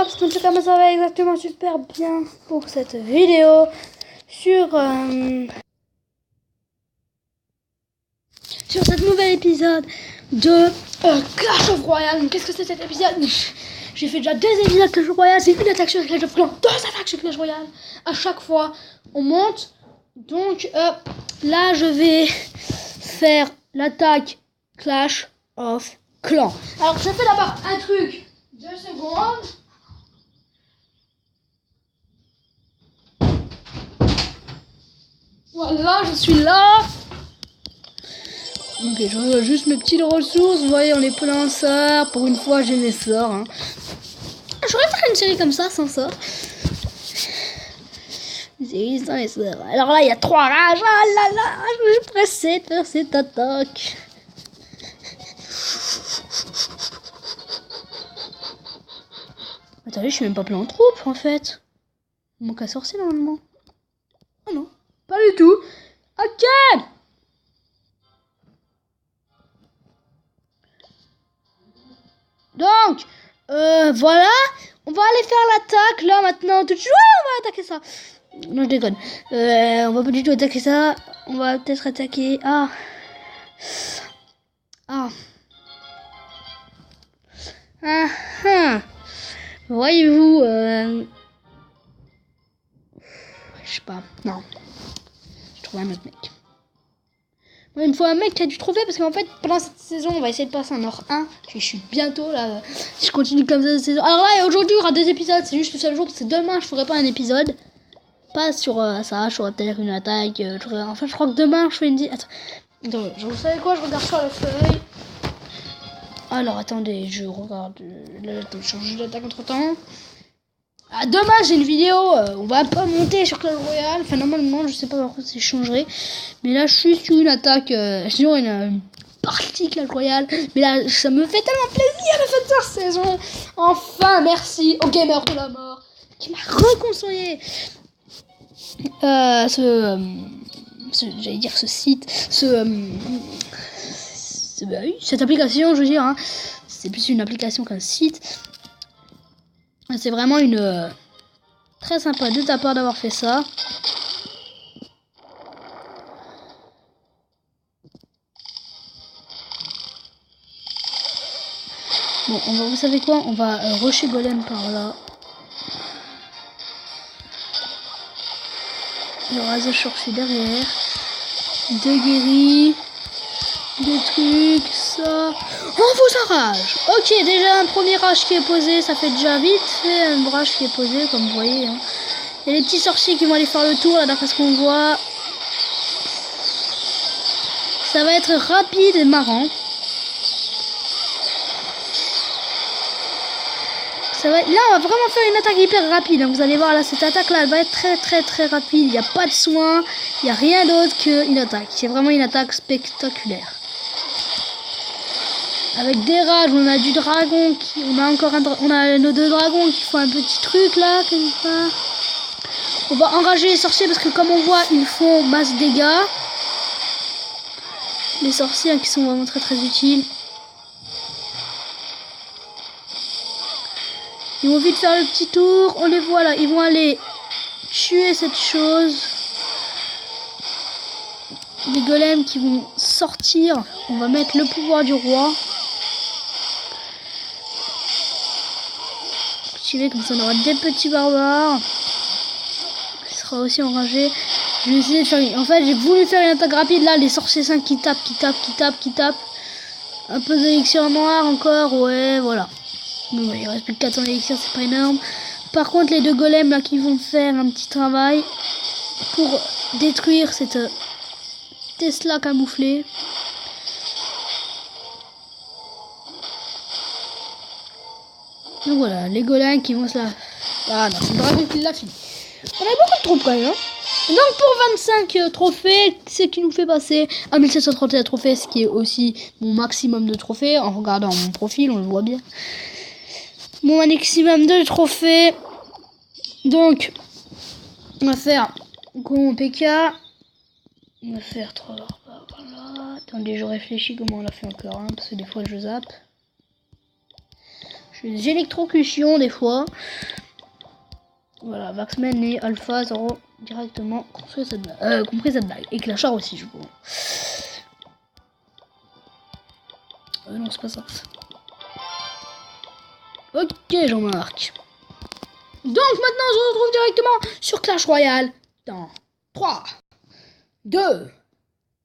pas parce qu'on sait comment ça va exactement super bien pour cette vidéo sur cet nouvel épisode de Clash of Royale. Qu'est-ce que c'est cet épisode? J'ai fait déjà 2 épisodes Clash of Royale, c'est une attaque sur Clash of Clans, 2 attaques sur Clash Royale. À chaque fois, on monte. Donc là, je vais faire l'attaque Clash of Clans. Alors, je fais d'abord un truc. 2 secondes. Voilà, je suis là. Ok, je regarde juste mes petites ressources. Vous voyez, on est plein en sorts. Pour une fois, j'ai mes sorts. Hein. J'aurais faire une série comme ça, sans sorts. C'est sans les sorts. Alors là, il y a 3 rages. Ah là là, je suis pressé de faire cette attaque. Attendez, je suis même pas plein en troupe, en fait. Il manque un sorcier, normalement. Oh non, pas du tout. Ok. Donc, voilà. On va aller faire l'attaque, là, maintenant. Tout de suite, on va attaquer ça. Non, je déconne. On va pas du tout attaquer ça. On va peut-être attaquer... Ah. Voyez-vous, je sais pas. Non. Je trouve un autre mec. Ouais, une fois un mec qui a du trophée parce qu'en fait pendant cette saison on va essayer de passer en or 1. Je suis bientôt là. Si je continue comme ça cette saison. Alors là aujourd'hui il y aura 2 épisodes. C'est juste le seul jour parce que demain je ferai pas un épisode. Pas sur ça. Je ferai peut-être une attaque. Enfin je crois que demain je fais une... Attends, vous savez quoi? Je regarde sur la feuille. Alors attendez, je regarde. Je change d'attaque entre temps. Ah, demain j'ai une vidéo, on va pas monter sur Clash Royale. Enfin normalement je sais pas pourquoi ça changerait. Mais là je suis sur une attaque, sur une partie Clash Royale. Mais là ça me fait tellement plaisir de faire cette saison. Enfin merci au gamer de la mort qui m'a reconseillé j'allais dire ce site, bah oui, cette application je veux dire. Hein. C'est plus une application qu'un site. C'est vraiment une... très sympa de ta part d'avoir fait ça. Bon, vous savez quoi? On va rusher Golem par là. Il y aura The Shorty derrière. 2 guéris. Des trucs, ça... On vous enrage. Ok, déjà un premier rage qui est posé, ça fait déjà vite fait un rage qui est posé, comme vous voyez. Hein. Il y a les petits sorciers qui vont aller faire le tour, là, d'après ce qu'on voit. Ça va être rapide et marrant. Ça va... Là, on va vraiment faire une attaque hyper rapide. Hein. Vous allez voir, là, cette attaque-là, elle va être très rapide. Il n'y a pas de soin, il n'y a rien d'autre qu'une attaque. C'est vraiment une attaque spectaculaire. Avec des rages, on a du dragon, on a nos 2 dragons qui font un petit truc là, comme ça. On va enrager les sorciers parce que comme on voit, ils font masse dégâts. Les sorciers hein, qui sont vraiment très utiles. Ils vont vite faire le petit tour, on les voit là, ils vont aller tuer cette chose. Des golems qui vont sortir, on va mettre le pouvoir du roi. Comme ça on aura des petits barbares qui sera aussi enragé. Je vais essayer de faire... En fait j'ai voulu faire une attaque rapide là, les sorciers 5 qui tapent. Un peu d'élixir noir encore, ouais voilà. Bon, il reste plus que 400 élixirs, c'est pas énorme. Par contre les 2 golems là qui vont faire un petit travail pour détruire cette Tesla camouflée. Donc voilà, les golems qui vont se la... Ah non, c'est le dragon qui l'a fini. On a beaucoup de troupes quand même. Hein. Donc pour 25 trophées, ce qui nous fait passer à 1731 trophées, ce qui est aussi mon maximum de trophées. En regardant mon profil, on le voit bien. Mon maximum de trophées. Donc, on va faire Gros PK. On va faire 3 barbares par là. Attendez, je réfléchis comment on l'a fait encore. Hein, parce que des fois je zappe. fais des électrocutions des fois. Voilà, Vaxman et Alpha 0 directement compris cette blague. Et Clashard aussi, je crois. Non, c'est pas ça. Ok, Jean-Marc. Donc maintenant, on se retrouve directement sur Clash Royale dans 3, 2,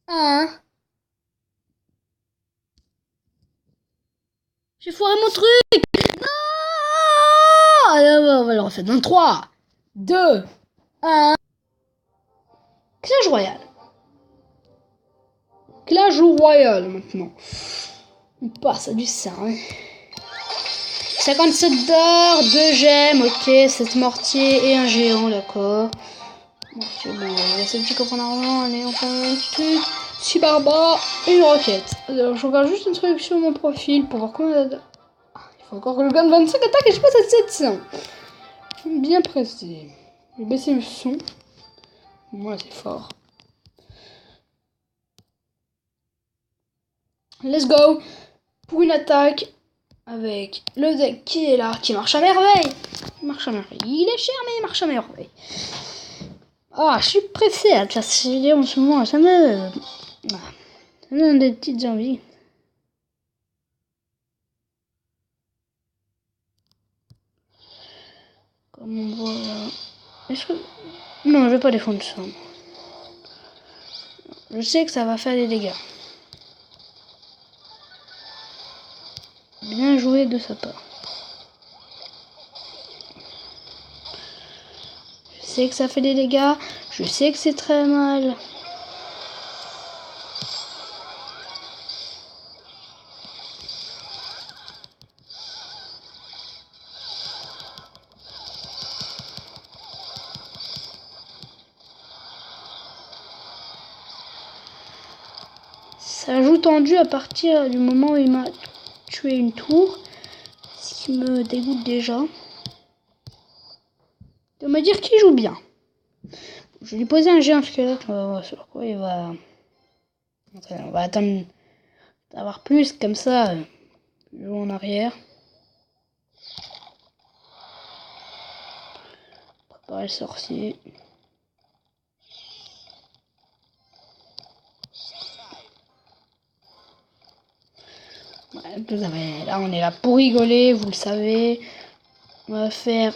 1. J'ai foiré mon truc. Non. On va le refaire dans 3, 2, 1. Clash Royale. Clash Royale maintenant. On passe à du 5. 57 d'or, 2 gemmes, ok, 7 mortiers et un géant, d'accord. Mortier, bon, il y a ce petit coffre en argent, allez, on fait un truc. 6 barbares et une roquette. Alors, je regarde juste une truc sur mon profil pour voir combien il faut encore que je gagne 25 attaques et je passe à 700. Bien pressé. Je vais baisser le son. Moi, c'est fort. Let's go pour une attaque avec le deck qui est là, qui marche à merveille. Il marche à merveille. Il est cher, mais il marche à merveille. Ah, je suis pressé à classe en ce moment. Ça me donne des petites envies. Comme on voit là. Est-ce que... Non, je vais pas défendre ça. Je sais que ça va faire des dégâts. Bien joué de sa part. Je sais que ça fait des dégâts. Je sais que c'est très mal. Ça joue tendu à partir du moment où il m'a tué une tour. Ce qui me dégoûte déjà. De me dire qu'il joue bien. Je vais lui poser un géant squelette. On va voir sur quoi il va... On va attendre d'avoir plus comme ça. Joue en arrière. Préparer le sorcier. Ouais, là on est là pour rigoler, vous le savez. On va faire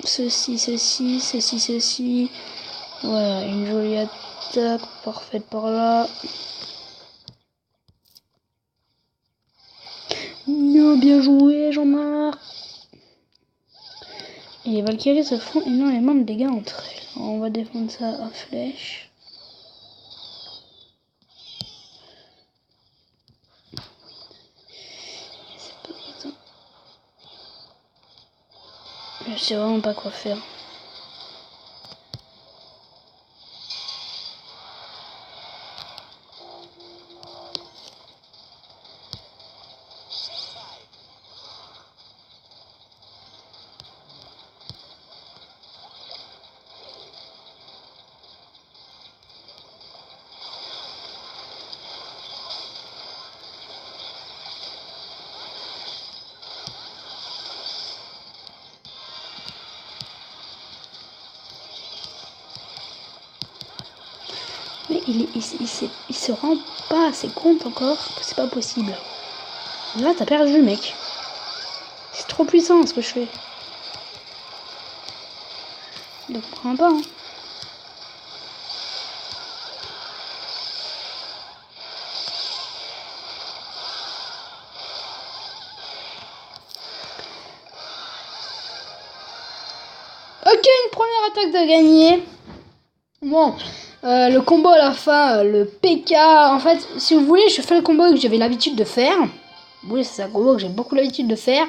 ceci, ceci, ceci, ceci. Voilà, une jolie attaque parfaite par là. Non, bien joué Jean-Marc. Et les Valkyries se font énormément de dégâts entre elles. On va défendre ça à flèche. Je sais vraiment pas quoi faire. Mais il se rend pas assez compte encore que c'est pas possible. Là, t'as perdu, mec. C'est trop puissant ce que je fais. Donc, prends pas, hein. Ok, une première attaque de gagner. Bon, le combo à la fin, le PK. En fait, si vous voulez, je fais le combo que j'avais l'habitude de faire. Oui, c'est un combo que j'ai beaucoup l'habitude de faire.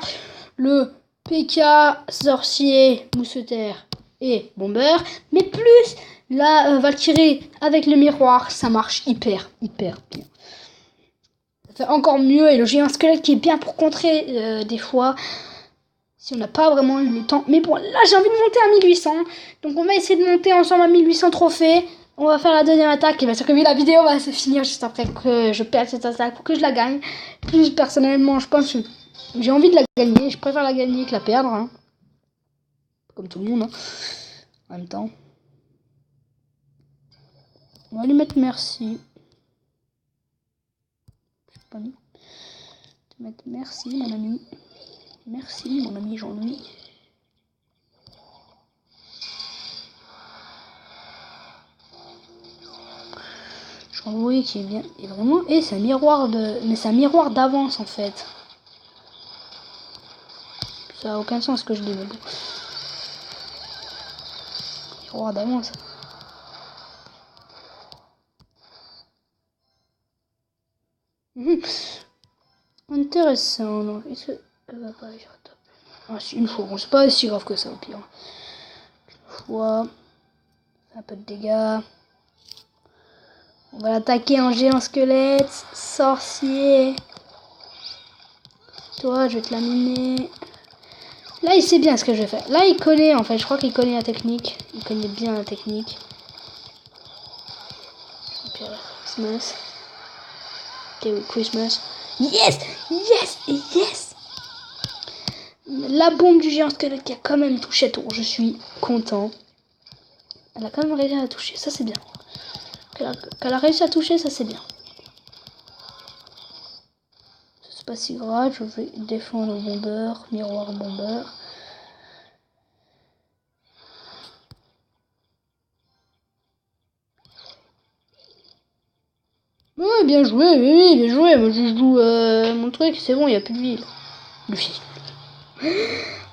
Le PK, sorcier, mousquetaire et bomber. Mais plus la Valkyrie avec le miroir, ça marche hyper bien. Ça fait encore mieux. Et le géant squelette qui est bien pour contrer des fois. Si on n'a pas vraiment eu le temps. Mais bon, là j'ai envie de monter à 1800. Donc on va essayer de monter ensemble à 1800 trophées. On va faire la deuxième attaque. Et bien sûr que la vidéo va se finir juste après que je perde cette attaque pour que je la gagne. Plus personnellement, je pense que J'ai envie de la gagner. Je préfère la gagner que la perdre. Hein. Comme tout le monde. Hein. En même temps. On va lui mettre merci. Je sais pas mis. Mettre merci mon ami. Merci mon ami Jean-Louis. Jean-Louis qui est bien. Et vraiment. Et c'est un miroir de. Mais c'est un miroir d'avance en fait. Ça a aucun sens ce que je dis mais bon. Miroir d'avance. Intéressant. Donc, est-ce que elle va pas aller sur la top? Ah, si, une fois. Bon, c'est pas si grave que ça au pire. Une fois. Un peu de dégâts. On va l'attaquer en géant squelette. Sorcier. Toi, je vais te laminer. Là, il sait bien ce que je vais faire. Là, il connaît en fait. Je crois qu'il connaît la technique. Il connaît bien la technique. Christmas. Ok, Christmas. Yes! Yes! Yes! La bombe du géant squelette qui a quand même touché tour. Je suis content. Elle a quand même réussi à toucher. Ça, c'est bien. Qu'elle a réussi à toucher, ça, c'est bien. C'est pas si grave. Je vais défendre le bombeur. Miroir bombeur. Ouais, bien joué, oui, bien joué. Moi, je joue mon truc, c'est bon, il n'y a plus de vie. Lui.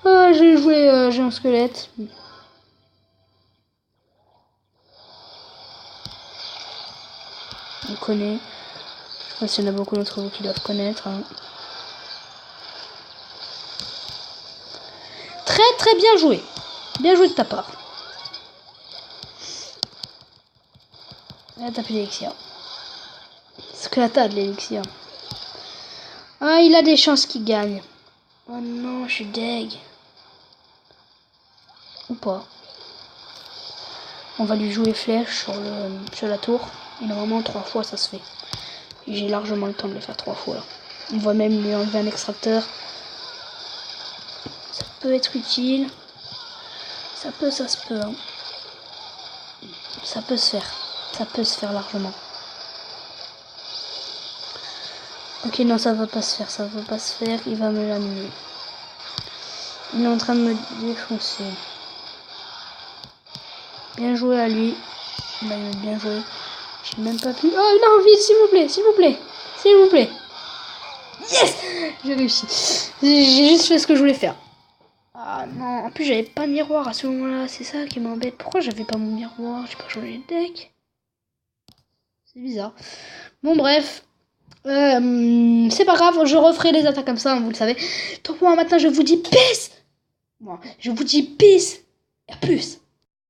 Ah, j'ai joué géant squelette. On connaît. Je pense qu'il y en a beaucoup d'entre vous qui doivent connaître. Hein. Très très bien joué. Bien joué de ta part. Là, t'as plus d'élixir. Parce que là, t'as de l'élixir. Ah, il a des chances qu'il gagne. Oh non, je suis deg. Ou pas. On va lui jouer flèche sur la tour. Et normalement, 3 fois, ça se fait. J'ai largement le temps de le faire 3 fois. Là. On va même lui enlever un extracteur. Ça peut être utile. Ça se peut. Hein. Ça peut se faire. Ça peut se faire largement. Ok, non, ça va pas se faire. Ça va pas se faire. Il va me l'amener. Il est en train de me défoncer. Bien joué à lui. Il m'a bien joué. J'ai même pas pu. Oh non, vite, s'il vous plaît, s'il vous plaît. S'il vous plaît. Yes! J'ai réussi. J'ai juste fait ce que je voulais faire. Ah non, en plus j'avais pas de miroir à ce moment-là. C'est ça qui m'embête. Pourquoi j'avais pas mon miroir? J'ai pas changé de deck. C'est bizarre. Bon, bref. C'est pas grave, je referai les attaques comme ça, hein, vous le savez. Donc moi, maintenant, je vous dis peace. Moi, je vous dis peace. Et à plus.